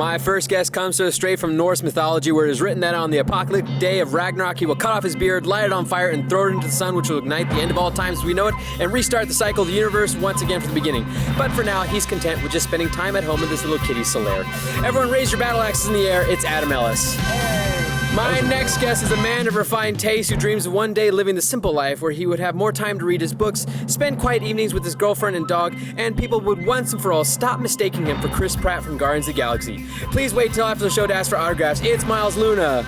My first guess comes to us straight from Norse mythology, where it is written that on the apocalyptic day of Ragnarok, he will cut off his beard, light it on fire, and throw it into the sun, which will ignite the end of all times as we know it, and restart the cycle of the universe once again from the beginning. But for now, he's content with just spending time at home with this little kitty Solaire. Everyone raise your battle axes in the air. It's Adam Ellis. My next guest is a man of refined taste who dreams of one day living the simple life where he would have more time to read his books, spend quiet evenings with his girlfriend and dog, and people would once and for all stop mistaking him for Chris Pratt from Guardians of the Galaxy. Please wait till after the show to ask for autographs. It's Miles Luna.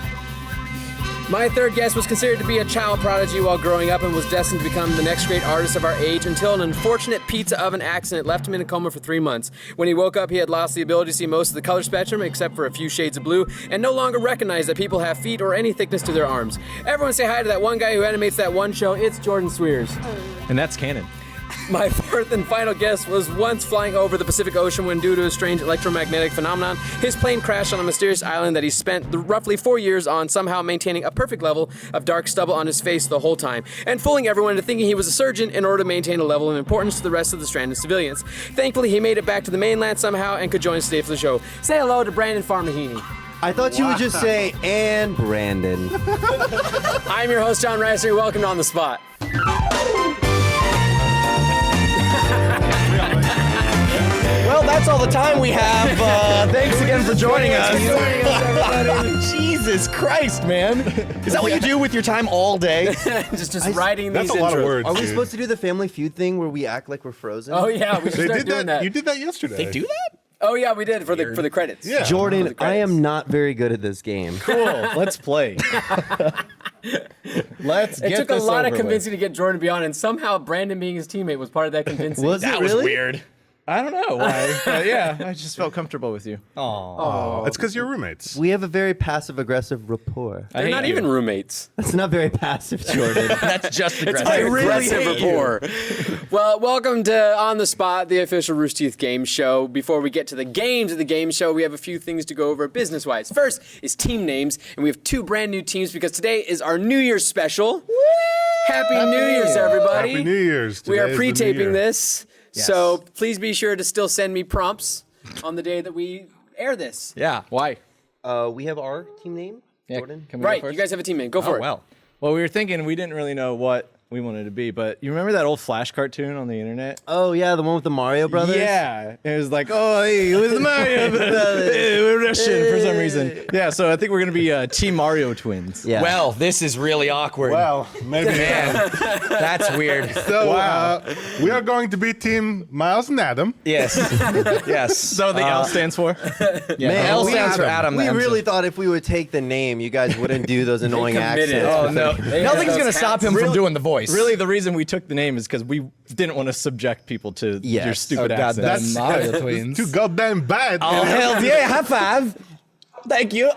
My third guest was considered to be a child prodigy while growing up and was destined to become the next great artist of our age until an unfortunate pizza oven accident left him in a coma for 3 months. When he woke up, he had lost the ability to see most of the color spectrum except for a few shades of blue and no longer recognized that people have feet or any thickness to their arms. Everyone say hi to that one guy who animates that one show. It's Jordan Swears. And that's canon. My fourth and final guest was once flying over the Pacific Ocean when, due to a strange electromagnetic phenomenon, his plane crashed on a mysterious island that he spent roughly 4 years on, somehow maintaining a perfect level of dark stubble on his face the whole time, and fooling everyone into thinking he was a surgeon in order to maintain a level of importance to the rest of the stranded civilians. Thankfully, he made it back to the mainland somehow and could join us today for the show. Say hello to Brandon Farmahini. I thought you would just say, and Brandon. I'm your host, Jon Risinger. Welcome to On the Spot. Well, that's all the time we have. Thanks again for joining us. Jesus Christ, man. Is that what you do with your time all day? just writing these intros. That's a lot of words, Are we dude. supposed to do the Family Feud thing where we act like we're frozen? Oh, yeah, we should They start did doing that. You did that yesterday. They do that? Oh, yeah, we did for the credits. Yeah. Jordan, the I am credits. not very good at this game. Cool. Let's play. Let's get It took a this lot of over convincing to get Jordan to be on, and somehow Brandon being his teammate was part of that convincing. Was That it was really? weird. I don't know why. Yeah, I just felt comfortable with you. Oh, it's because you're roommates. We have a very passive-aggressive rapport. They're not even roommates. That's not very passive, Jordan. That's just aggressive. I really aggressive hate rapport. Well, welcome to On the Spot, the official Rooster Teeth game show. Before we get to the games of the game show, we have a few things to go over business-wise. First is team names, and we have 2 brand new teams because today is our New Year's special. Happy New Year's, everybody. Happy New Year's. We are Today is the new pre-taping year. this, so please be sure to still send me prompts on the day that we air this. Yeah, why? We have our team name, Yeah, Jordan. can we go Right, first? you guys have a team name. Go for Oh, it. well. Well, we were thinking we didn't really know what we wanted to be, but you remember that old Flash cartoon on the internet? Oh, yeah, the one with the Mario Brothers? Yeah, it was like, oh, hey, it was the Mario Brothers. We're Russian for some reason. Yeah, so I think we're gonna be Team Mario twins. Yeah. Well, this is really awkward. Well, maybe. Man, that's weird. So, we are going to be Team Miles and Adam. Yes. Yes. So the L stands for? Yeah, L we- stands for Adam. We the M's really thought if we would take the name, you guys wouldn't do those annoying committed. accents. Oh, no. They Nothing's have going to those stop hats. him from doing the voice. Really, the reason we took the name is because we didn't want to subject people to Yes. your stupid Oh, God, accents. that's Mario twins. Too goddamn bad. Oh, hell yeah. High five. Thank you.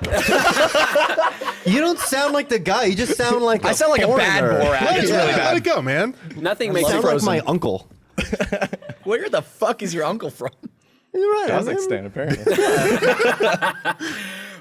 You don't sound like the guy. You just sound like I sound like a bad foreigner. Borat. Let It's it, really let bad. it go, man. Nothing You makes you sound like frozen. my uncle. Where the fuck is your uncle from? You're right. Kazakhstan, apparently.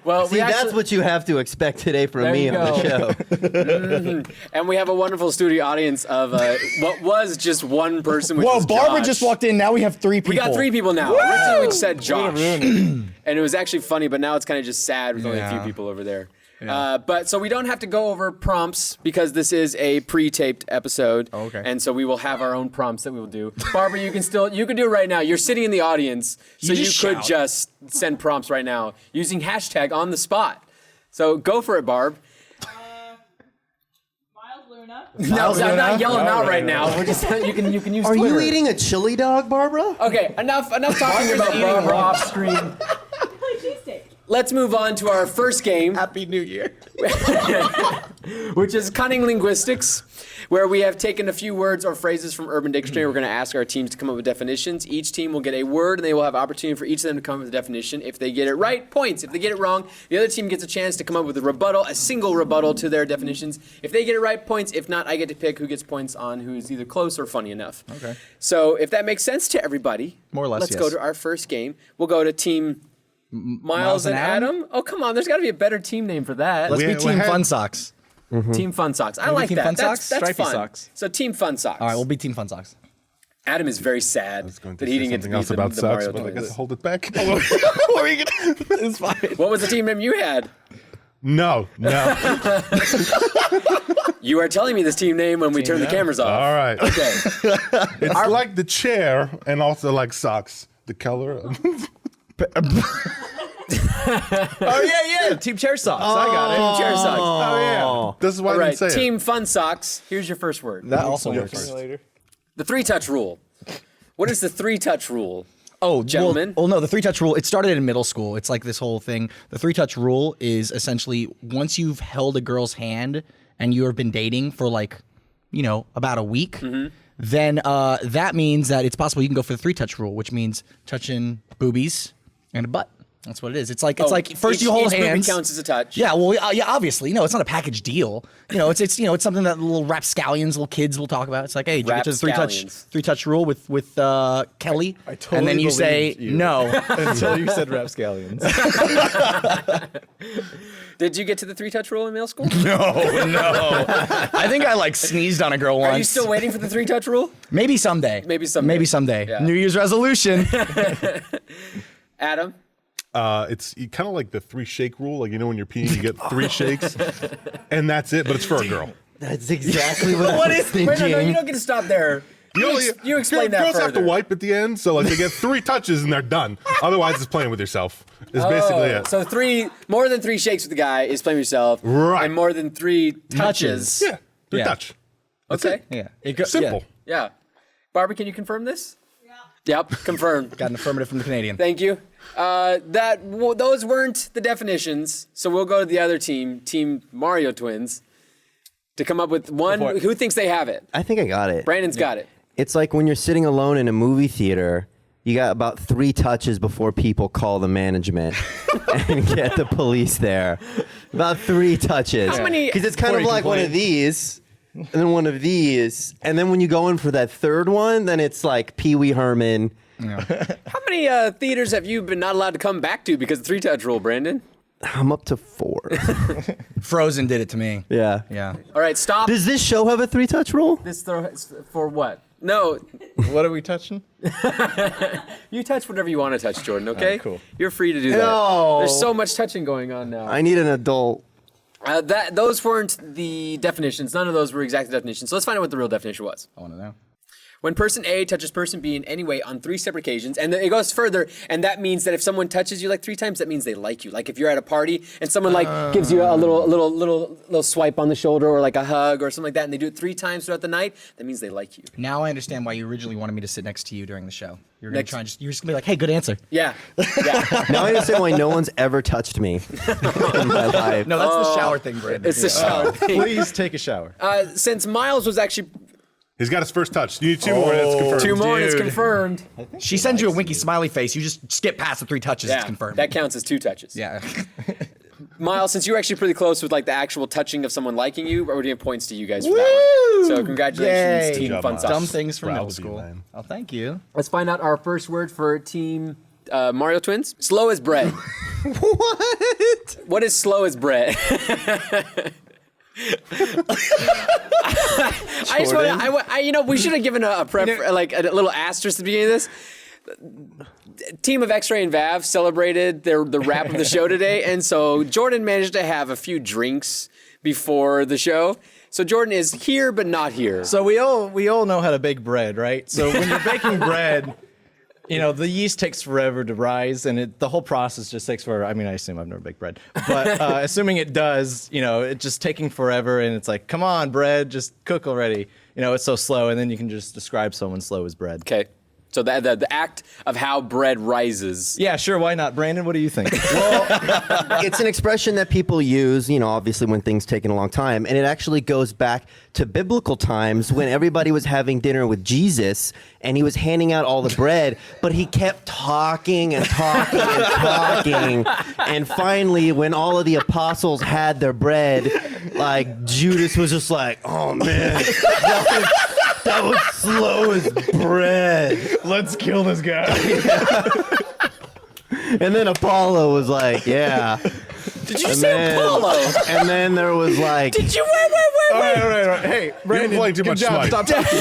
Well, See, that's what you have to expect today from There me you on the show. And we have a wonderful studio audience of what was just one person. Which Whoa, was Barbara Josh. just walked in. Now we have 3 people. We got 3 people now. Originally we said Josh, and it was actually funny, but now it's kind of just sad with only a few Yeah. people over there. But so we don't have to go over prompts because this is a pre-taped episode. Oh, okay. And so we will have our own prompts that we will do. Barbara, you can do it right now. You're sitting in the audience, so You you just could shout. just send prompts right now using hashtag on the spot. So go for it, Barb. Miles Luna. No, I'm not yelling them out right now. We're just you can use. Are Twitter. you eating a chili dog, Barbara? Okay, enough talking about Barbara off screen. Play cheesesteak. Let's move on to our first game, Happy New Year. which is Cunning Linguistics, where we have taken a few words or phrases from Urban Dictionary. We're going to ask our teams to come up with definitions. Each team will get a word, and they will have opportunity for each of them to come up with a definition. If they get it right, points. If they get it wrong, the other team gets a chance to come up with a rebuttal, a single rebuttal to their definitions. If they get it right, points. If not, I get to pick who gets points on who is either close or funny enough. Okay. So if that makes sense to everybody, More or less, let's go yes. to our first game. We'll go to Team Miles and Adam. Oh, come on. There's got to be a better team name for that. Let's We- be we Team had- Fun Socks. Team Fun Socks. I Maybe like Team that. Fun That's Socks? that's Stripey fun. Socks. So Team Fun Socks. All right, we'll be Team Fun Socks. Adam is very sad I was going to that he say didn't get to something beat else the, about the sucks, Mario but I guess twins. I'll hold it back. It's fine. What was the team name you had? No. You are telling me this team name when we turn the cameras off. All right. Okay. It's like the chair and also like socks. The color. Oh yeah. Team Chair Socks. I got it. Chair socks. Oh yeah. This is why All I right. didn't say Team Fun Socks. Here's your first word. That also works. The 3-touch rule. What is the 3-touch rule? Oh, Gentlemen? Well, no, the 3-touch rule, it started in middle school. It's like this whole thing. The 3-touch rule is essentially once you've held a girl's hand and you have been dating for like, about a week, then that means that it's possible you can go for the 3-touch rule, which means touching boobies and a butt. That's what it is. It's like first you hold each hands. Each counts as a touch. Yeah, well, yeah, obviously, it's not a package deal. It's something that little rapscallions, little kids will talk about. It's like, hey, did you get to the Rapscallions. 3-touch rule with Kelly? I totally and then you say believed you. no. Until you said rapscallions. Did you get to the 3-touch rule in middle school? No. I think I sneezed on a girl once. Are you still waiting for the 3-touch rule? Maybe someday. Maybe someday. Yeah. New Year's resolution. Adam? It's kind of like the 3 shake rule. Like, when you're peeing, you get 3 shakes, and that's it. But it's for a girl. That's exactly what I was thinking. Wait, no, you don't get to stop there. You explain that Girls further. have to wipe at the end, so they get 3 touches and they're done. Otherwise, it's playing with yourself. It's basically it. So more than 3 shakes with the guy is playing with yourself. Right. And more than 3 touches. Yeah, 3 touch. Okay. Yeah. Simple. Yeah. Barbie, can you confirm this? Yeah. Yep, confirmed. Got an affirmative from the Canadian. Thank you. Those weren't the definitions, so we'll go to the other team, Team Mario Twins, to come up with one. Who thinks they have it? I think I got it. Brandon's got it. It's like when you're sitting alone in a movie theater, you got about 3 touches before people call the management and get the police there. About 3 touches. How many- Because it's kind of like one of these, and then one of these, and then when you go in for that third one, then it's like Pee Wee Herman. How many theaters have you been not allowed to come back to because of the 3-touch rule, Brandon? I'm up to 4. Frozen did it to me. Yeah. Yeah. All right, stop. Does this show have a 3-touch rule? This throw is for what? No, What are we touching? you touch whatever you want to touch, Jordan. Okay, cool. You're free to do that. No. There's so much touching going on now. I need an adult. Those weren't the definitions. None of those were exact definitions. So let's find out what the real definition was. I want to know. When person A touches person B in any way on 3 separate occasions, and it goes further, and that means that if someone touches you 3 times, that means they like you. Like if you're at a party and someone gives you a little swipe on the shoulder or a hug or something like that, and they do it 3 times throughout the night, that means they like you. Now I understand why you originally wanted me to sit next to you during the show. You're gonna you're just gonna be like, hey, good answer. Yeah. Now I understand why no one's ever touched me in my life. No, that's the shower thing, Brandon. It's the shower thing. Please take a shower. Since Miles was actually He's got his first touch. You need 2 more, and it's confirmed. 2 more, and it's dude. confirmed. She sends you a winky smiley face. You just skip past the 3 touches. It's confirmed. That counts as 2 touches. yeah. Miles, since you were actually pretty close with the actual touching of someone liking you, we're giving points to you guys for that one. So congratulations, Yay. Team Good job, Fun Miles. Sauce. Dumb things from Proud middle of you, school. man. Oh, thank you. Let's find out our first word for Team Mario Twins. Slow as bread. What? What is slow as bread? I just want we should have given a little asterisk at the beginning of this. Team of X-Ray and Vav celebrated the wrap of the show today, and so Jordan managed to have a few drinks before the show. So Jordan is here but not here. So we all know how to bake bread, right? So when you're baking bread, the yeast takes forever to rise, and the whole process just takes forever. I mean, I assume I've never baked bread, but assuming it does, it's just taking forever, and it's like, come on, bread, just cook already. It's so slow, and then you can just describe someone slow as bread. Okay. So the act of how bread rises. Yeah, sure, why not? Brandon, what do you think? It's an expression that people use, obviously when things taking a long time. And it actually goes back to biblical times when everybody was having dinner with Jesus and he was handing out all the bread, but he kept talking and talking and talking. And finally, when all of the apostles had their bread, Judas was just like, oh man, that was slow as bread. Let's kill this guy. And then Apollo was like, yeah. Did you say Apollo? And then there was Did you wait? All right. Hey, Brandon, playing too good much job. Smite. Stop talking.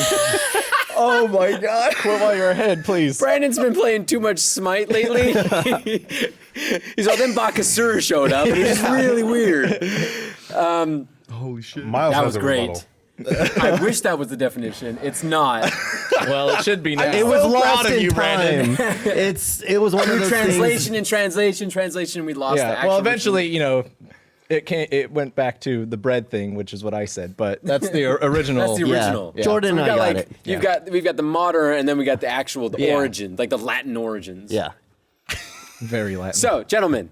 Oh my God! Quit while you're ahead, please. Brandon's been playing too much Smite lately. He's all, then Bakasura showed up, and it was really weird. Holy shit! Miles That has was a great. rebuttal. I wish that was the definition. It's not. Well, it should be now. It was So lost proud of in you, time. Brandon. It was one of those Translation things. and translation. We lost the Yeah. actual Well, eventually, it went back to the bread thing, which is what I said. But that's the original. That's the original. Yeah. Jordan So and I got it. We've got the modern, and then we got the actual, the Yeah. origin, like the Latin origins. Yeah. Very Latin. So, gentlemen,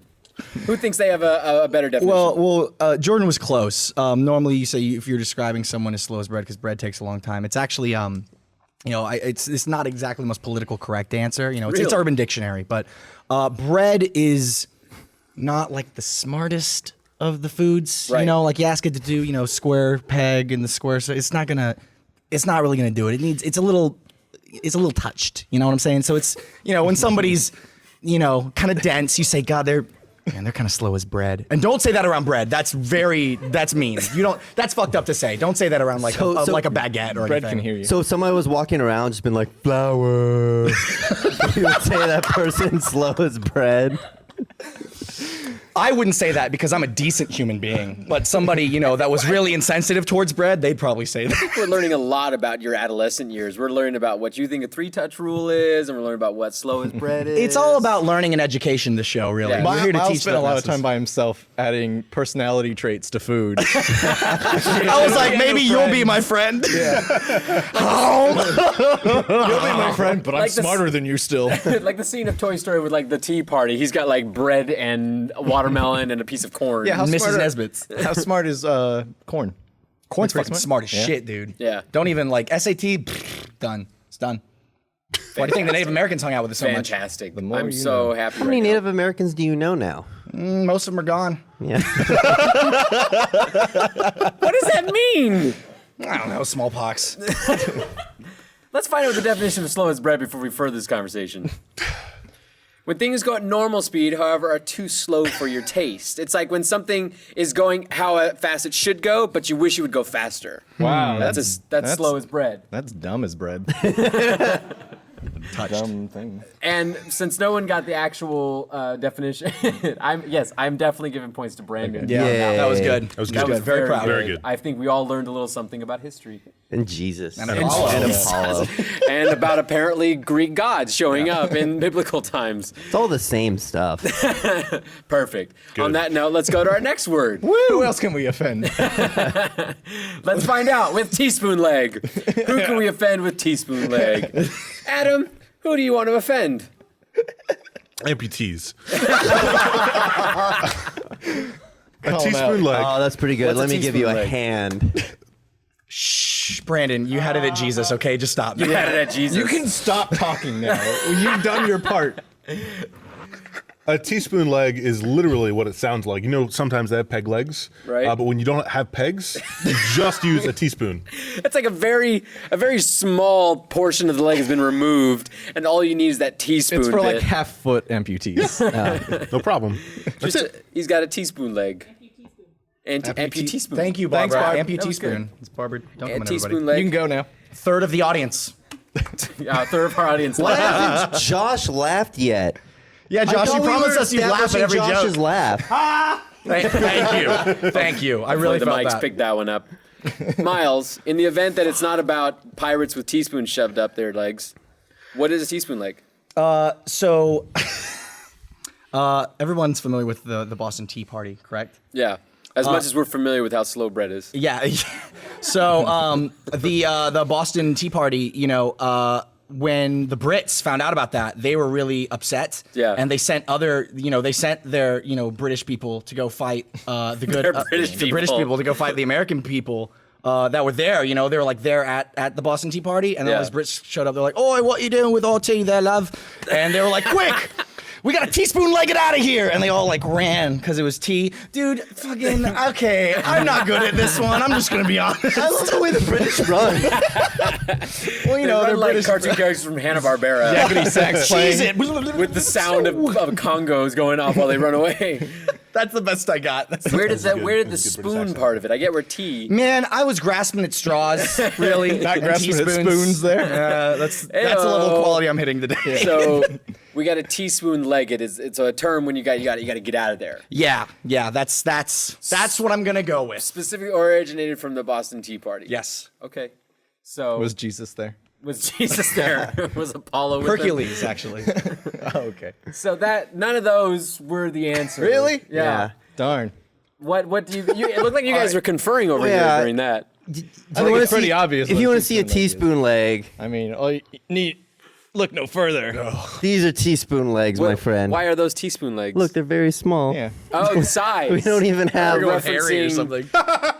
who thinks they have a better definition? Well, Jordan was close. Normally, you say if you're describing someone as slow as bread because bread takes a long time. It's actually, it's not exactly the most political correct answer. It's Really? Urban Dictionary, but bread is not like the smartest of the foods. Right. Like you ask it to do, square peg and the square. So it's not really gonna do it. It's a little touched. You know what I'm saying? So it's, when somebody's, kind of dense, you say, God, they're kind of slow as bread. And don't say that around bread. That's mean. That's fucked up to say. Don't say that around like So- like a baguette or bread anything. can hear you. So if somebody was walking around just been like, flour, you would say that person's slow as bread. I wouldn't say that because I'm a decent human being. But somebody, that was really insensitive towards bread, they'd probably say that. we're learning a lot about your adolescent years. We're learning about what you think a 3-touch rule is, and we're learning about what slow as bread is. It's all about learning and education, this show, really. Yeah. We're here to Miles teach spent the a lot of masses. time by himself adding personality traits to food. I was like, maybe you'll be my friend. You'll be my friend, but I'm Like the s- smarter than you still. like the scene of Toy Story with like the tea party. He's got like bread and watermelon and a piece of corn. Yeah, how Mrs. smart Nesbitt's. How smart is corn? Corn's Pretty fucking smart as Yeah. shit, dude. Yeah. Don't even SAT, done. It's done. Why do you think the Native Americans hung out with us so much? Fantastic. more I'm you so happy. How many right now. Native Americans do you know now? Most of them are gone. Yeah. What does that mean? I don't know, smallpox. Let's find out what the definition of slow as bread before we further this conversation. When things go at normal speed, however, are too slow for your taste. It's like when something is going how fast it should go, but you wish it would go faster. Wow, That's slow as bread. That's dumb as bread. Dumb thing. And since no one got the actual definition, I'm definitely giving points to Brandon. Yeah, that was good. That was That good. was Very proud. Very good. I think we all learned a little something about history. And Jesus. And Apollo. And Jesus. Apollo. And about apparently Greek gods showing up in biblical times. It's all the same stuff. Perfect. On Good. that note, let's go to our next word. Who else can we offend? Let's find out with teaspoon leg. Who can we offend with teaspoon leg? Adam, who do you want to offend? Amputees. A Call 'em teaspoon leg. Oh, that's pretty good. What's a Let me give you a teaspoon leg? hand. Shh, Brandon, you had it at Jesus, okay? Just stop. You had it at Jesus. You can stop talking now. You've done your part. A teaspoon leg is literally what it sounds like. Sometimes they have peg legs, Right. But when you don't have pegs, you just use a teaspoon. It's like a very small portion of the leg has been removed, and all you need is that teaspoon. It's for like bit. half-foot amputees. No problem. That's Just it. he's got a teaspoon leg. Amputee teaspoon. Thank you, Thanks, Barbara. Barb. Amputee That was good. spoon. It's Barbara. Don't come And in, teaspoon everybody. leg. You can go now. Third of the audience. Third of our audience. Why hasn't Josh laughed yet? Yeah, I Josh, thought you we promised were us you'd laugh at every establishing Josh's joke. laugh. Thank you. Thank you. I really the felt mics that. picked that one up. Miles, in the event that it's not about pirates with teaspoons shoved up their legs, what is a teaspoon leg? So, everyone's familiar with the Boston Tea Party, correct? Yeah. As much as we're familiar with how slow bread is. Yeah. So the Boston Tea Party, when the Brits found out about that, they were really upset. Yeah. And they sent their British people to go fight the good Their British the British people. people to go fight the American people. That were there, they were like there at the Boston Tea Party, and then Yeah. all these Brits showed up. They're like, "Oi, what you doing with our tea there, love?" And they were like, "Quick, we got a teaspoon leg it out of here!" And they all like ran because it was tea. Dude, fucking okay. I'm not good at this one. I'm just gonna be honest. I love the way the British run. Well, They they're run like British. cartoon characters from Hanna-Barbara Japanese sax Cheese playing. it with the sound of congos going off while they run away. That's the best I got. Where did good. the That's a good British spoon accent. part of it? I get where tea. Man, I was grasping at straws, really. Not grasping at spoons there. That's a level of quality I'm hitting today. So we got a teaspoon leg. It's a term when you got to get out of there. Yeah, that's what I'm gonna go with. Specifically originated from the Boston Tea Party. Yes. Okay. So Was Jesus there? was Jesus there? Was Apollo with him? Hercules, actually. Oh, okay. So that none of those were the answer. Really? Yeah. Darn. What do you? It looked like you guys were conferring over here Yeah. during that. I think it's pretty obvious. If what you want to see a teaspoon leg is. teaspoon leg, I mean, all you need. Look no further. these are teaspoon legs, my friend. Why are those teaspoon legs? Look, they're very small. Yeah. Oh, the size. We don't even have. You're Hairy or referencing something.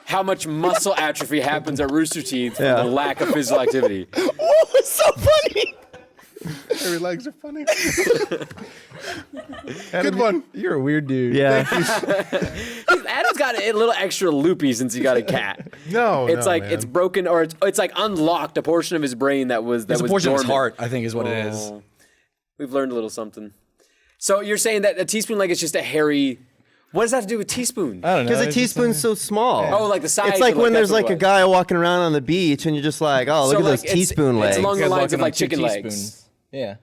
how much muscle atrophy happens at Rooster Teeth from the lack of physical activity. Oh, it's so funny. Hairy legs are funny. Good one. You're a weird dude. Yeah. Adam's got a little extra loopy since he got a cat. No, It's no, like man. it's broken or it's like unlocked a portion of his brain that was It's a portion of his dormant. heart, I think, is what it is. Oh. We've learned a little something. So you're saying that a teaspoon leg is just a hairy. What does that have to do with teaspoon? I don't know. Because a it's just teaspoon's so small. Oh, like the size. It's like of, when that's there's what like it a was. guy walking around on the beach and you're just like, oh, look So, at like, those teaspoon legs. It's along the Guys lines walking of like on two chicken legs. teaspoons. Yeah.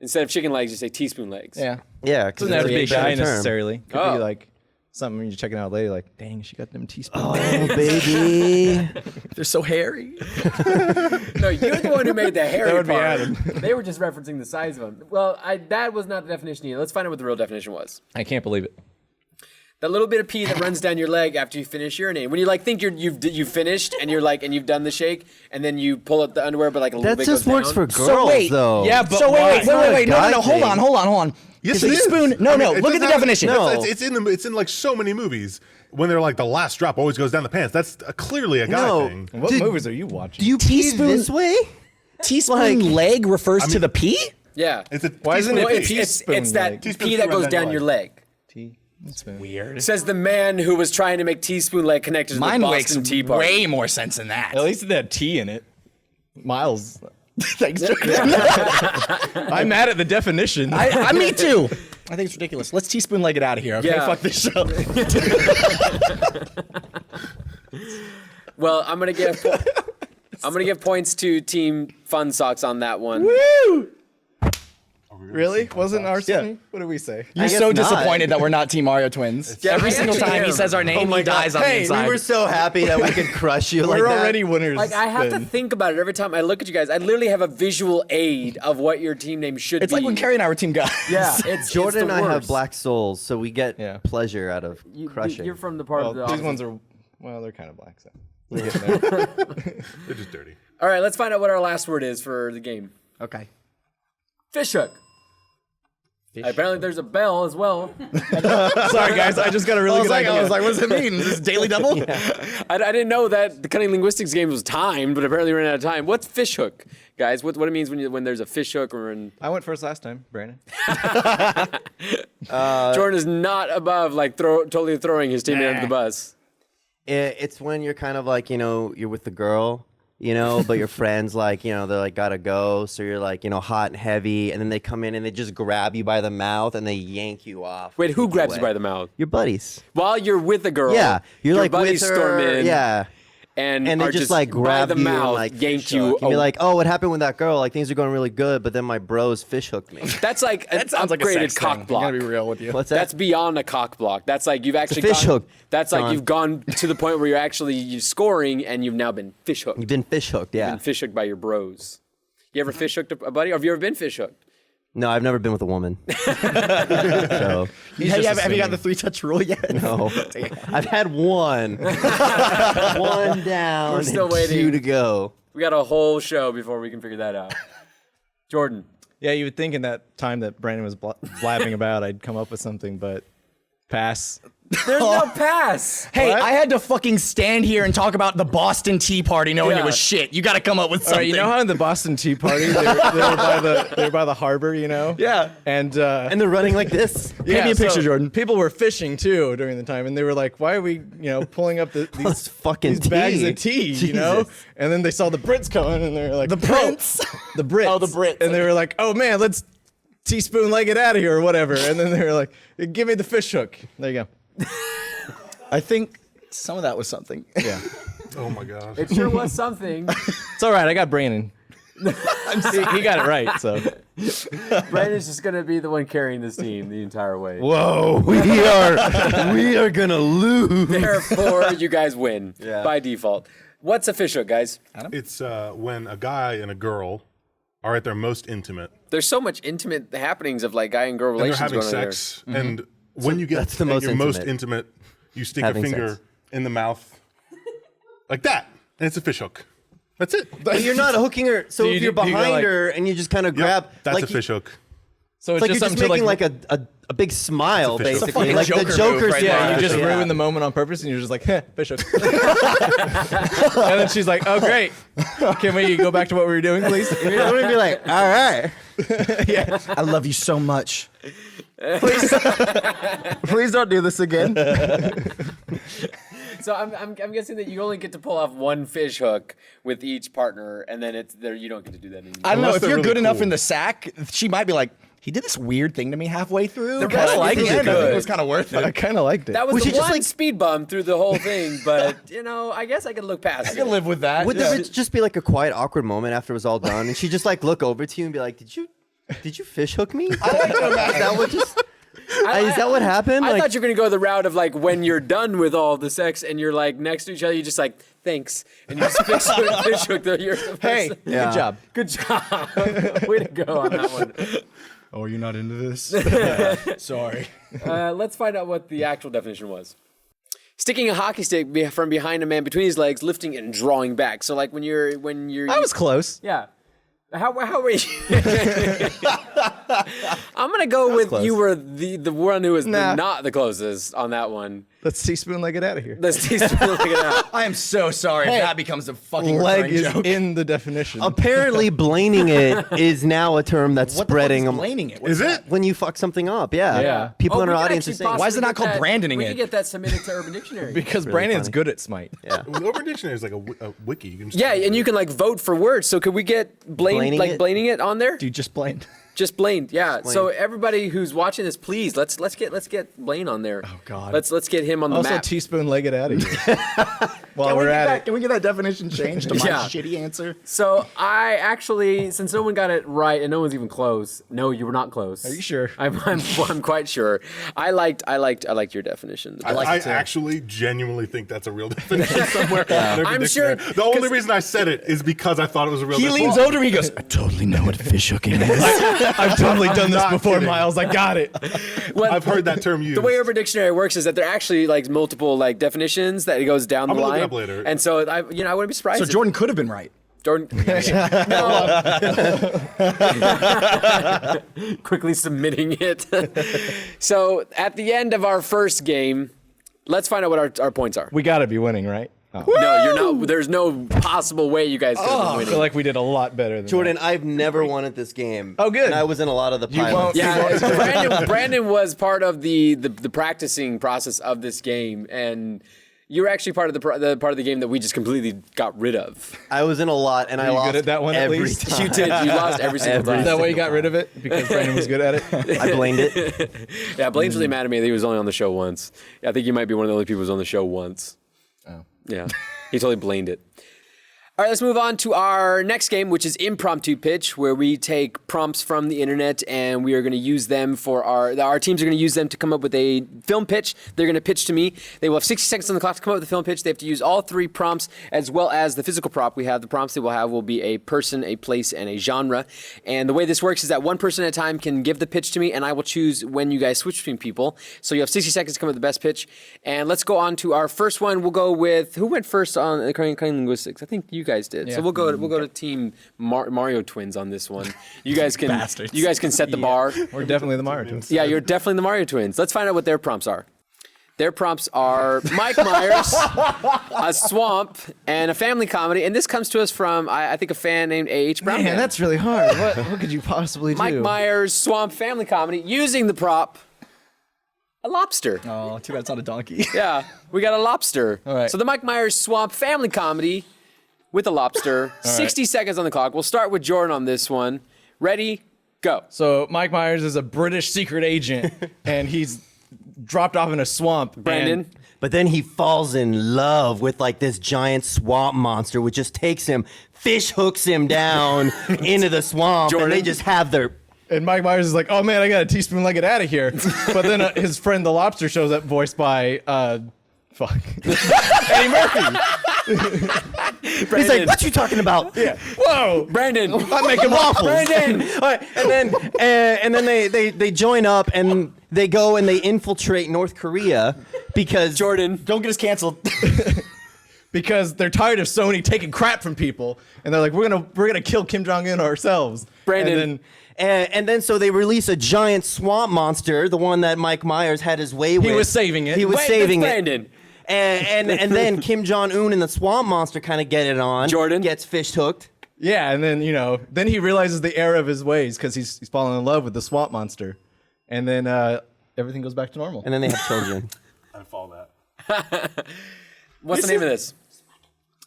Instead of chicken legs, you say teaspoon legs. Yeah. Yeah, because Doesn't have to be a guy term. necessarily. Could Oh. be like something you're checking out later, like, dang, she got them teaspoons. Oh, baby. They're so hairy. No, you're the one who made the hairy That would be part. Adam. They were just referencing the size of them. Well, that was not the definition either. Let's find out what the real definition was. I can't believe it. That little bit of pee that runs down your leg after you finish urinating. When you like think you've finished and you're like and you've done the shake and then you pull up the underwear, but like a little That bit just goes works down. for girls, So wait, though. yeah, but So wait, not a no, guy hold thing. on. Yes, Is it a is. spoon? No, I mean, it look at the doesn't have- definition. No. It's in like so many movies when they're like the last drop always goes down the pants. That's clearly a guy No. thing. What Dude, movies are you watching? Do you pee Teaspoon- this way? Teaspoon leg refers to the pee? Yeah. It's a Why isn't teaspoon it of pee. It's that leg? Teaspoon pee that around goes down down your your leg. Weird. Says the man who was trying to make teaspoon leg connected to Mine the makes Boston Tea Party. way more sense than that. At least it had tea in it. Miles. Thanks. I'm mad at the definition. Me too. I think it's ridiculous. Let's teaspoon leg it out of here. Okay, Yeah. fuck this show. Well, I'm gonna give points to Team Fun Socks on that one. Woo! Really? Wasn't ours funny? What did we say? You're guess so not. disappointed that we're not Team Mario twins. Yeah, Every I single actually time he am. says our name, he dies on the Hey, inside. we were so happy that we could crush you like We're that. already winners. Like I have to then. think about it every time I look at you guys. I literally have a visual aid of what your team name should It's be. like when Carrie and I were team guys. Yeah, it's Jordan it's and the I have worst. black souls, so we get Yeah. pleasure out of crushing. You're from the part Well, of the these opposite. ones are, well, they're kind of black. So we're getting there. They're just dirty. All right, let's find out what our last word is for the game. Okay. Fish hook. Apparently, there's a bell as well. Sorry, guys. I just got a really good idea. I was like, what does it mean? Is this daily double? I didn't know that the Cunning Linguistics game was timed, but apparently we ran out of time. What's fish hook, guys? What it means when there's a fish hook or when I went first last time, Brandon. Jordan is not above like totally throwing his teammate under the bus. It's when you're kind of like, you're with the girl, but your friends like, they're like, gotta go. So you're like, hot and heavy. And then they come in and they just grab you by the mouth and they yank you off. Wait, who Take grabs you away. by the mouth? Your buddies. While you're with a girl. Yeah. You're your like buddies with her. storm in. Yeah. And And are they just like grab by the you mouth, and like yank fish you. hook. You'd be like, oh, what happened with that girl? Like things are going really good, but then my bros fish hooked me. That's like an That sounds like a upgraded sex cock thing. block. I'm gonna be real with you. What's that? That's beyond a cock block. That's like you've actually fish gone, hook, That's like Jon. you've gone to the point where you're actually scoring and you've now been fish hooked. You've been fish hooked, yeah. Been fish hooked by your bros. You ever fish hooked a buddy, or have you ever been fish hooked? No, I've never been with a woman. So, Have you got the 3-touch rule yet? no. I've had one. One down. We're still and waiting. 2 to go. We got a whole show before we can figure that out. Jordan. Yeah, you would think in that time that Brandon was blabbing about, I'd come up with something, but pass. There's no pass. Hey, What? I had to fucking stand here and talk about the Boston Tea Party knowing Yeah. it was shit. You got to come up with All something. right, you know how in the Boston Tea Party they were by the harbor, Yeah. and And they're running like this. Paint me a picture, Jordan. People were fishing too during the time, and they were like, "Why are we, pulling up This these fucking these bags tea. of tea?" Jesus. And then they saw the Brits coming, and they were like, The Brits? the Brits, Oh, the Brits. and they were like, "Oh man, let's teaspoon leg it out of here or whatever." And then they were like, "Give me the fish hook." There you go. I think some of that was something. Yeah. Oh my gosh. It sure was something. It's all right. I got Brandon. he got it right. So Brandon's just gonna be the one carrying this team the entire way. Whoa, we are gonna lose. Therefore, you guys win by default. What's a fishhook, guys? It's when a guy and a girl are at their most intimate. There's so much intimate happenings of like guy and girl And they're relations having going on there. sex. And when you get that's the at most your most intimate. intimate, you stick Having a finger sex. in the mouth like that. And it's a fishhook. That's it. But you're not hooking her. So Do if you you're do you go behind like- her and you just kind of grab, That's like a fishhook. so it's like you're just something to, making like a big smile, It's a fish hook. basically. Like the Joker move Joker's right yeah, there. you just yeah. ruin the moment on purpose, and you're just like, fish hook. And then she's like, oh great, can we go back to what we were doing, please? You're gonna be like, all right. I love you so much. Please don't do this again. So I'm guessing that you only get to pull off one fish hook with each partner, and then it's there. You don't get to do that anymore. I don't know Unless if they're you're really good enough cool. in the sack. She might be like, he did this weird thing to me halfway through. The but rest at liked the it end, I think good. it was kind of worth I it. kind of liked it. That was Was the she just one like- speed bump through the whole thing, but I guess I could look past I it. can live with that. Would there just be like a quiet, awkward moment after it was all done, and she just like look over to you and be like, "Did you fish hook me?" Is that what just? Is that what happened? I Like, thought you were gonna go the route of like when you're done with all the sex and you're like next to each other, you just like thanks, and you just fish hook your hey, person. Yeah. good job. Good job, way to go on that one. Oh, you're not into this? Sorry. Let's find out what the actual definition was. Sticking a hockey stick from behind a man between his legs, lifting and drawing back. So like when you're I was close. yeah. How were you? I'm gonna go with close. you were the one who was Nah. not the closest on that one. Let's teaspoon leg it out of here. Let's look it out. I am so sorry if Hey, that becomes a fucking Leg recurring is joke. in the definition. apparently, blaning it is now a term that's What spreading. the fuck is blaming it? What Is it? When you fuck something up, yeah. Yeah. People Oh, in we our could audience are actually saying, Why is it not possibly called get that- branding We it? could get that submitted to Urban Dictionary. because really Brandon's funny. good at Smite. yeah. Well, the Urban Dictionary is like a wiki. You can just Yeah, and you can like vote for words. So could we get Blaning it? blaning it on there? Dude, just blamed. Just Blaine, yeah. Blaine. So everybody who's watching this, please let's get Blaine on there. Oh God. Let's get him on the Also, map. teaspoon leg it out of here. While Can we, we're get at that, it. can we get that definition changed to my Yeah. shitty answer? So I actually, since no one got it right and no one's even close. No, you were not close. Are you sure? I'm quite sure. I liked your definition. I actually genuinely think that's a real definition somewhere. in Urban I'm sure- Dictionary. The only reason I said it is because I thought it was a real He definition. leans over to me, he goes, I totally know what fish hooking is. I've totally done this not before, kidding. Miles. I got it. Well, I've heard that term used. the way Urban Dictionary works is that there are actually like multiple like definitions that it goes down I'm the gonna line. look it up later. And so I wouldn't be surprised. So if- Jordan could have been right. Jordan. Quickly submitting it. So at the end of our first game, let's find out what our points are. We got to be winning, right? Oh. No, you're not. There's no possible way you guys could have been I winning. feel like we did a lot better than Jordan, that. I've never won at this game. Oh, good. And I was in a lot of the You pilots. won't- Yeah, Brandon was part of the practicing process of this game, and you were actually part of the part of the game that we just completely got rid of. I was in a lot, and I you lost good at that one at every least? time. You did. You lost every single Every time. Is that why you single got rid of it? Because Brandon was good at it? I blamed it. Yeah, Blaine's really mad at me that he was only on the show once. I think you might be one of the only people who was on the show once. Oh. Yeah, he totally blamed it. All right, let's move on to our next game, which is Impromptu Pitch, where we take prompts from the internet and we are going to use them for our teams are going to use them to come up with a film pitch. They're going to pitch to me. They will have 60 seconds on the clock to come up with a film pitch. They have to use all three prompts as well as the physical prop. We have the prompts they will have will be a person, a place, and a genre. And the way this works is that one person at a time can give the pitch to me, and I will choose when you guys switch between people. So you have 60 seconds to come up with the best pitch. And let's go on to our first one. We'll go with who went first on Crane Linguistics? I think you guys did. So we'll go to Team Mario Twins on this one. You guys can Bastards. you guys can set the bar. We're definitely the Mario Twins. Yeah, you're definitely the Mario Twins. Let's find out what their prompts are. Their prompts are Mike Myers, a swamp, and a family comedy. And this comes to us from I think a fan named A.H. Brown. Man, that's really hard. What could you possibly do? Mike Myers, swamp, family comedy, using the prop a lobster. Oh, too bad it's not a donkey. Yeah, we got a lobster. All right. So the Mike Myers swamp family comedy with a lobster. 60 seconds on the clock. We'll start with Jordan on this one. Ready? Go. So Mike Myers is a British secret agent, and he's dropped off in a swamp. Brandon. and- But then he falls in love with like this giant swamp monster, which just takes him, fish hooks him down into the swamp, and they Jordan? just have their. And Mike Myers is like, oh man, I got a teaspoon leg it out of here. But then his friend the lobster shows up, voiced by Eddie Murphy. He's like, "What you talking about?" Yeah. Whoa. Brandon. I'm making waffles. Brandon. All right, and then they join up and they go and they infiltrate North Korea because Jordan. Don't get us canceled. Because they're tired of Sony taking crap from people, and they're like, we're gonna kill Kim Jong Un ourselves. Brandon. And then so they release a giant swamp monster, the one that Mike Myers had his way with. He was saving it. He was Wait, saving that's it. Brandon. And then Kim Jong Un and the swamp monster kind of get it on. Jordan. Gets fish hooked. Yeah, and then then he realizes the error of his ways because he's fallen in love with the swamp monster, and then everything goes back to normal. And then they have children. I follow that. What's the name of this?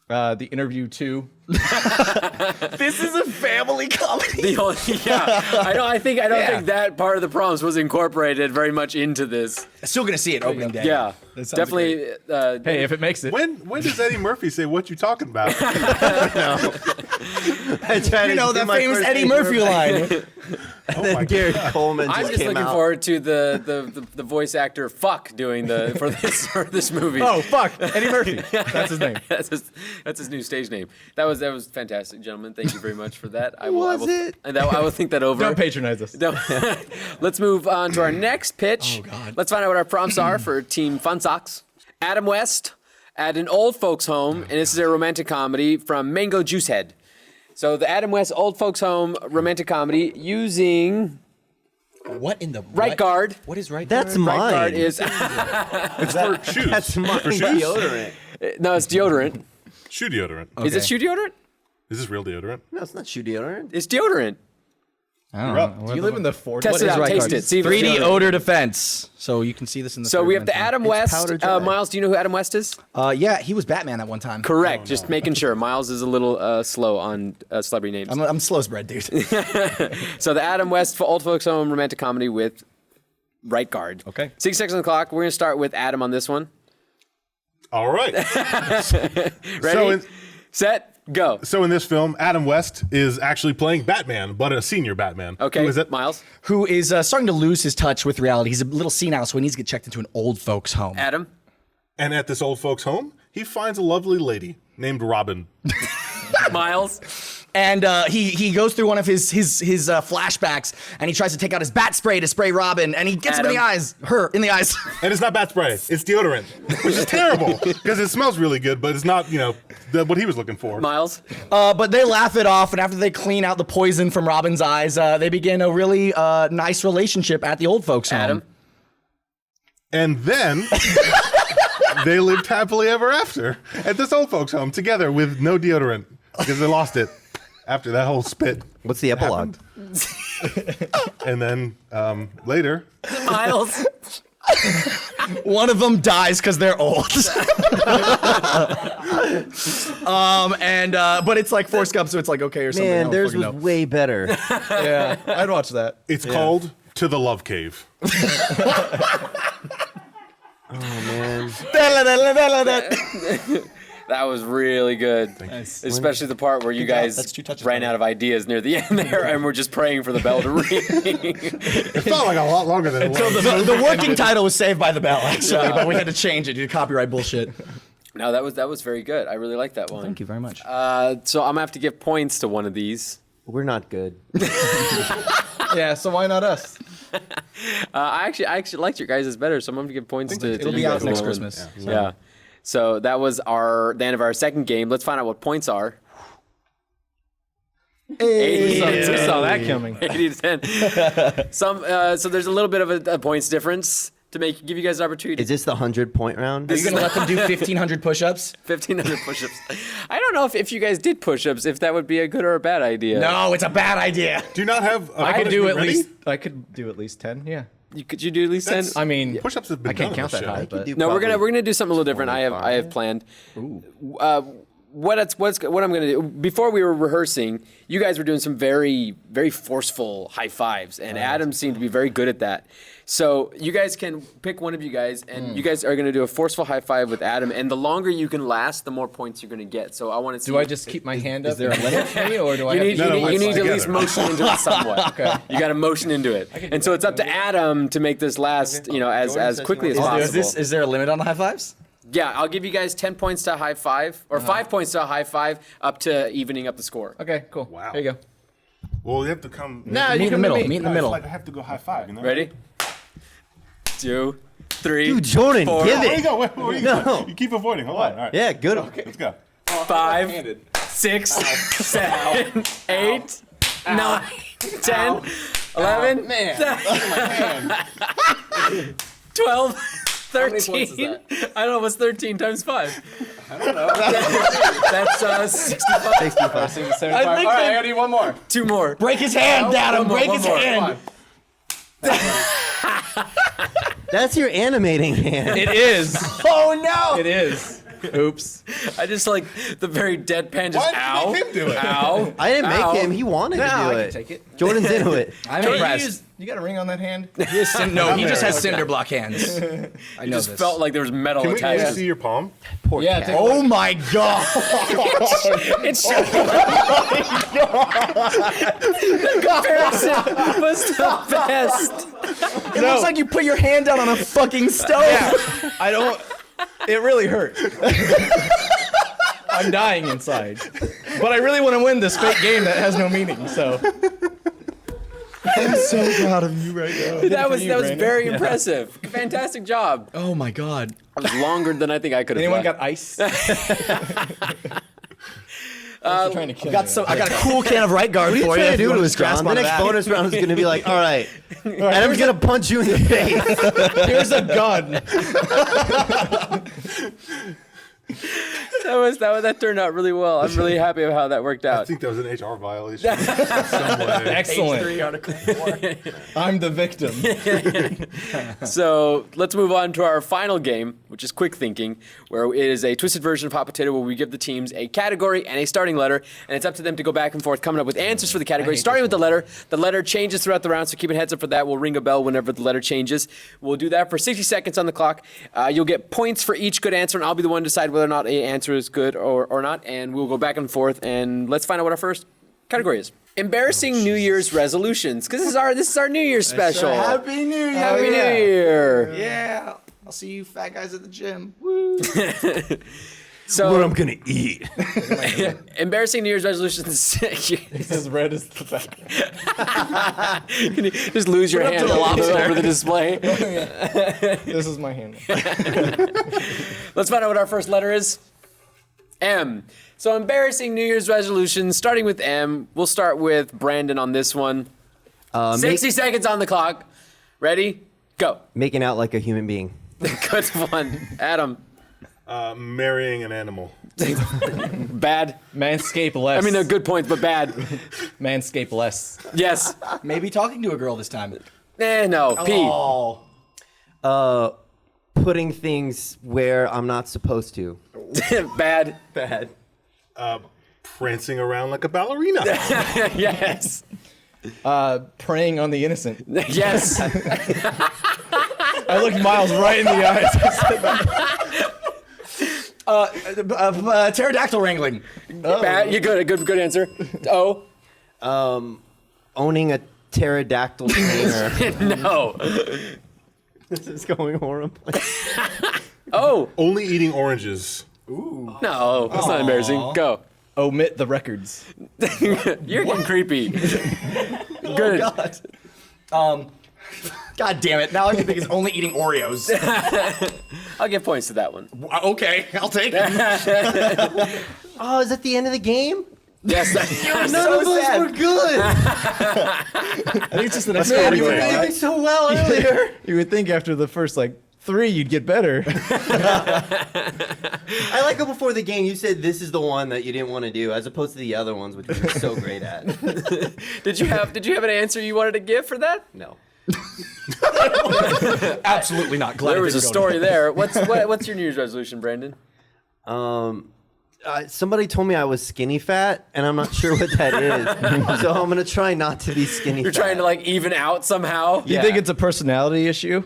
The Interview 2. This is a family comedy. The only, I don't think that part of the prompts was incorporated very much into this. Still gonna see it opening day. Yeah, That sounds definitely. Hey, if it makes it. When does Eddie Murphy say what you talking about? You know that famous Eddie Murphy line. And then Gary Coleman just I'm just came looking out. forward to the voice actor Fuck doing for this movie. Oh fuck, Eddie Murphy. That's his name. That's his new stage name. That was fantastic, gentlemen. Thank you very much for that. I will think that over. Don't patronize us. No. Let's move on to our next pitch. Oh, God. Let's find out what our prompts are for Team Fun Socks. Adam West at an old folks home, and this is a romantic comedy from Mango Juice Head. So the Adam West old folks home romantic comedy using What in the right guard. What is right That's guard? Right mine. guard is It's for shoes. That's mine. For shoes? Deodorant. no, it's deodorant. Shoe deodorant. Is it shoe deodorant? Is this real deodorant? No, it's not shoe deodorant. It's deodorant. You're up. Do you live in the 40s? Test it out. right Taste guard? it. See if it's 3D deodorant. odor defense. So you can see this in the. So third we have the dimension. Adam powder West. dry. Miles, do you know who Adam West is? Yeah, he was Batman at one time. Correct. Just making sure. Miles is a little slow on celebrity names. I'm slow spread, dude. So the Adam West old folks home romantic comedy with right guard. Okay. 6 seconds on the clock. We're gonna start with Adam on this one. All right. Ready? Set. Go. So in this film, Adam West is actually playing Batman, but a senior Batman. Okay. Who is it? Miles. Who is starting to lose his touch with reality. He's a little senile, so he needs to get checked into an old folks home. Adam. And at this old folks' home, he finds a lovely lady named Robin. Miles. And he goes through one of his flashbacks, and he tries to take out his bat spray to spray Robin, and he gets him in the Adam. eyes, her in the eyes. And it's not bat spray, it's deodorant, which is terrible because it smells really good, but it's not, what he was looking for. Miles. But they laugh it off, and after they clean out the poison from Robin's eyes, they begin a really nice relationship at the old folks home. Adam. And then they lived happily ever after at this old folks' home together with no deodorant because they lost it after that whole spit. What's the epilogue? And then later, Miles. One of them dies because they're old. But it's like Forrest Gump, so it's like okay or something. I Man, don't theirs fucking was know. way better. Yeah, I'd watch that. it's called To the Love Cave. That was really good. Especially the part where you guys That's 2 touches, ran buddy. out of ideas near the end there, and we're just praying for the bell to ring. It felt like a lot longer than it was. The working title was Saved by the Bell, actually, but we had to change it due to copyright bullshit. No, that was very good. I really like that one. Thank you very much. So I'm gonna have to give points to one of these. We're not good. Yeah, so why not us? I actually liked your guys' better, so I'm gonna give points to. It'll you be guys out next alone. Christmas. Yeah. So that was the end of our second game. Let's find out what points are. 80 We saw that coming. 80 to 10. So there's a little bit of a points difference to give you guys an opportunity. Is this the 100-point round? Are you going to let them do 1,500 push-ups? 1,500 push-ups. I don't know if you guys did push-ups, if that would be a good or a bad idea. No, it's a bad idea. Do you not have I could do punishment at ready? least 10. Yeah. Could you do at least 10? That's- I mean, Push-ups have been I can't done on count that this show. high, but No, we're gonna do something a little different. I have planned. what I'm going to do, before we were rehearsing, you guys were doing some very, very forceful high fives, and Adam seemed to be very good at that. So you guys can pick one of you guys, and you guys are going to do a forceful high five with Adam, and the longer you can last, the more points you're going to get. So I want to see. Do I just keep my hand up? Is there a limit for me, or do I have to? You need to at least together. motion into it somewhat. Okay. You got to motion into it, and so it's up to Adam to make this last, as quickly as possible. Is there a limit on the high fives? Yeah, I'll give you guys 10 points to a high five, or 5 points to a high five, up to evening up the score. Okay, cool. Wow. There you go. Well, you have to come. Nah, Meet you in the come middle. to me. Meet in the It's middle. like I have to go high five. You know? Ready? 2, 3, Dude, Jordan, 4, give Where you it. go? Where you go? You keep avoiding. Hold on. All right. Yeah, good. Let's go. 5, 6, 7, 8, 9, 10, 11, 12, 13. I don't know, what's 13 times 5? I don't know. That's 65. 65. All right, I need one more. 2 more. Break his hand, Adam. Break his hand. That's your animating hand. It is. Oh no! It is. Oops. I just like the very deadpan, just Why did you ow, make him do it? ow. I didn't ow. make him. He wanted to do I it. can take it. Jordan's into it. I'm Jordan, impressed. you got a ring on that hand? No, he just has cinder block hands. I know Just this. felt like there was metal Can we attached. see your palm? Poor Yeah, cat. take Oh my god! It's the comparison was the best. It looks like you put your hand down on a fucking stove. I don't. It really hurt. I'm dying inside. But I really want to win this fake game that has no meaning, so. I'm so proud of you right now. That was Brandon. very impressive. Fantastic job. Oh my god. That was longer than I think I could have. Anyone got ice? Trying to kill me. I got a cool can of right guard What are you for trying you. to do You to wanna us, grasp John? The onto next that? bonus round is going to be like, all right, Adam's going to punch you in the face. Here's a gun. That turned out really well. I'm really happy with how that worked I out. think that was an HR violation. in some way. Excellent. I'm the victim. So let's move on to our final game, which is quick thinking, where it is a twisted version of Hot Potato, where we give the teams a category and a starting letter, and it's up to them to go back and forth coming up with answers for the category, starting with the letter. The letter changes throughout the round, so keep a heads up for that. We'll ring a bell whenever the letter changes. We'll do that for 60 seconds on the clock. You'll get points for each good answer, and I'll be the one to decide whether or not an answer is good or not, and we'll go back and forth, and let's find out what our first category is. Embarrassing New Year's resolutions, because this is our New Year's special. Happy New Year. Happy New Year. Yeah. I'll see you fat guys at the gym. Woo. So, What I'm going to eat. embarrassing New Year's resolutions. It's as red as the back. Can you just lose your hand over the display? This is my hand. Let's find out what our first letter is. M. So embarrassing New Year's resolutions, starting with M. We'll start with Brandon on this one. 60 seconds on the clock. Ready? Go. Making out like a human being. Good one. Adam. Marrying an animal. Bad. Manscape less. I mean, they're good points, but bad. Manscape less. Yes. Maybe talking to a girl this time. No. P. Oh. Putting things where I'm not supposed to. Bad. Bad. Prancing around like a ballerina. Yes. Preying on the innocent. Yes. I looked Miles right in the eyes. I said, Pterodactyl wrangling. Bad. You're good. Good answer. O. Owning a pterodactyl trainer. No. This is going horribly. Oh. Only eating oranges. No. That's not embarrassing. Go. omit the records. You're getting creepy. Good. God damn it. Now I can think it's only eating Oreos. I'll give points to that one. Okay, I'll take it. Oh, is that the end of the game? Yes. None of us were good. I think it's just the next Man, you were category. doing so well earlier. You would think after the first like 3 you'd get better. I like how before the game you said this is the one that you didn't want to do, as opposed to the other ones, which you were so great at. Did you have an answer you wanted to give for that? No. Absolutely not. Glad There it was a didn't go story there. What's your New Year's resolution, Brandon? Somebody told me I was skinny fat, and I'm not sure what that is. So I'm gonna try not to be skinny. You're fat. trying to like even out somehow. Do you think it's a personality issue?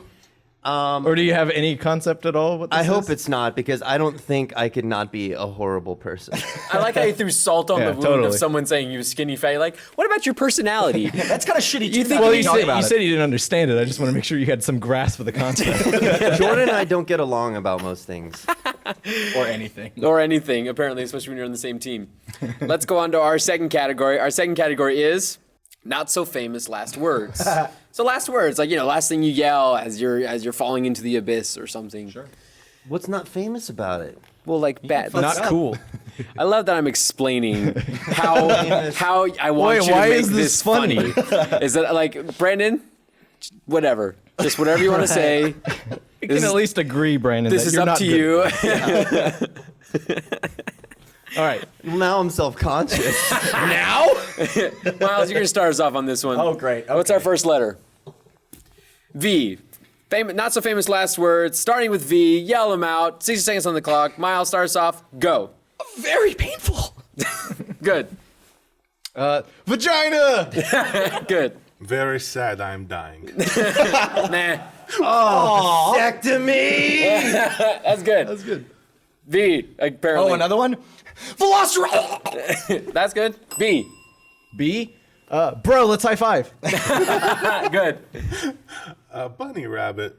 Or do you have any concept at all? What this I hope is? it's not, because I don't think I could not be a horrible person. I like how you threw salt on Yeah, the wound totally. of someone saying you were skinny fat. You're like, what about your personality? That's kind of shitty. You think Well, we you talk said, about you it? said you didn't understand it. I just want to make sure you had some grasp of the concept. Jordan and I don't get along about most things. or anything. Or anything, apparently, especially when you're on the same team. Let's go on to our second category. Our second category is not so famous last words. So last words, like, last thing you yell as you're falling into the abyss or something. Sure. What's not famous about it? Well, like bad. Not cool. I love that I'm explaining how I want Wait, you to why make is this funny? Is that like Brandon? Whatever. Just whatever you want to say. You can at least agree, Brandon. This that is you're up not to good. you. All right. Now I'm self-conscious. Now? Miles, you're gonna start us off on this one. Oh, great. What's our first letter? V. Not so famous last words. Starting with V. Yell them out. 60 seconds on the clock. Miles, start us off. Go. Very painful. Good. Vagina! Good. Very sad I'm dying. Nah. Vasectomy! That's good. That's good. V. Apparently. Oh, another one? Velociraptor! That's good. B. B? Bro, let's high five. Good. Bunny rabbit.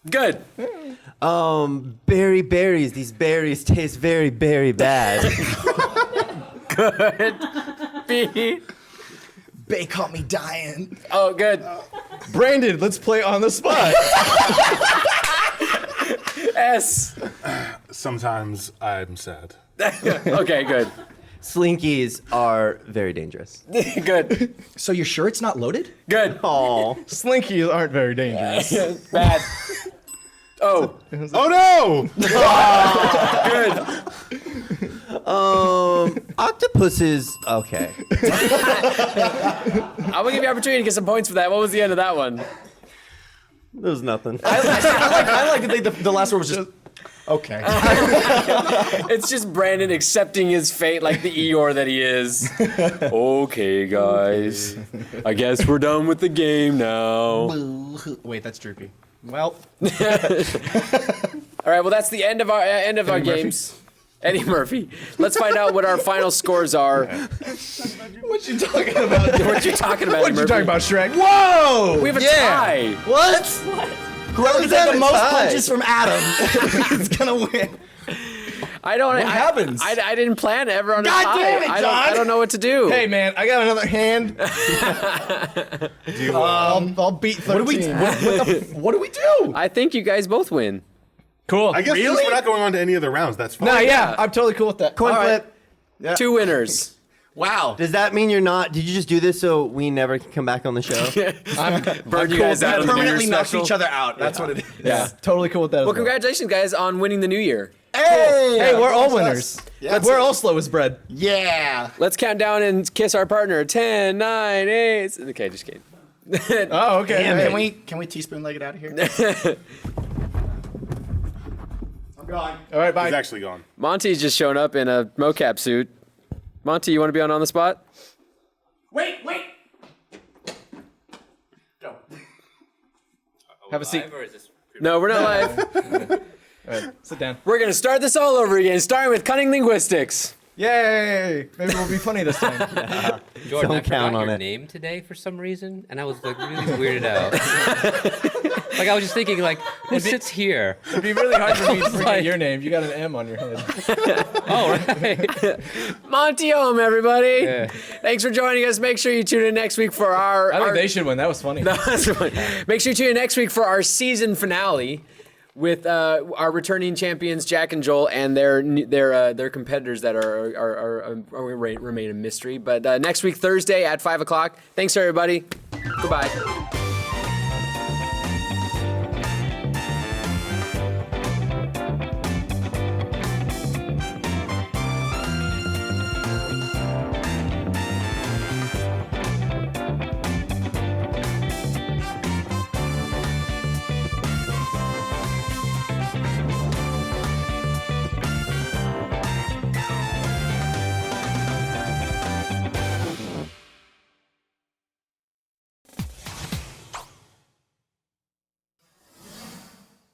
Good. Berries. These berries taste very, very bad. B. They caught me dying. Oh, good. Brandon, let's play on the spot. S. Sometimes I'm sad. Okay, good. Slinkies are very dangerous. Good. So you're sure it's not loaded? Good. Oh. Slinkies aren't very dangerous. Bad. Oh. Oh no! Good. Octopuses. Okay. I'm gonna give you opportunity to get some points for that. What was the end of that one? There's nothing. I like to think the last word was just okay. It's just Brandon accepting his fate like the Eeyore that he is. Okay, guys. I guess we're done with the game now. Wait, that's droopy. Well, All right, well, that's the end of our games. Eddie Murphy. Let's find out what our final scores are. What you talking about? What you talking about, What Eddie you talking Murphy? about, Shrek? Whoa! We have a tie. what? Whoever is can that get the a most tie? punches from Adam is gonna win. I don't. What happens? I didn't plan ever on a God tie. damn it, I John! don't know what to do. Hey, man, I got another hand. I'll beat 13. What do we do? I think you guys both win. Cool. I guess since we're not going on to any other rounds, that's fine. No, yeah, I'm totally cool with that. Coin All right. flip. 2 winners. Wow. Does that mean you're not? Did you just do this so we never can come back on the show? Burn you guys out of the New Year's Permanently knock special. each other out. That's what it is. Yeah, totally cool with that. Well, congratulations, guys, on winning the New Year. Hey, Hey, we're all winners. Yeah. We're all slow as bread. Yeah. Let's count down and kiss our partner. 10, 9, 8. Okay, just kidding. Oh, okay. Damn, Hey. can we teaspoon leg it out of here? I'm gone. All right, bye. He's actually gone. Monty's just shown up in a mocap suit. Monty, you want to be on the spot? Wait. Have a seat. No, we're not live. All right, sit down. We're going to start this all over again, starting with cunning linguistics. Yay! Maybe we'll be funny this time. Jordan, Don't I count forgot on your it. name today for some reason, and I was like really weirded out. Like I was just thinking, like, who sits here? It'd be really hard for me to forget your name. You got an M on your head. Oh, right. Monty home, everybody. Yeah. Thanks for joining us. Make sure you tune in next week for our... I think they should win. That was funny. That's fine. Make sure you tune in next week for our season finale with our returning champions Jack and Joel and their competitors that remain a mystery. But next week Thursday at 5 o'clock. Thanks everybody. Goodbye.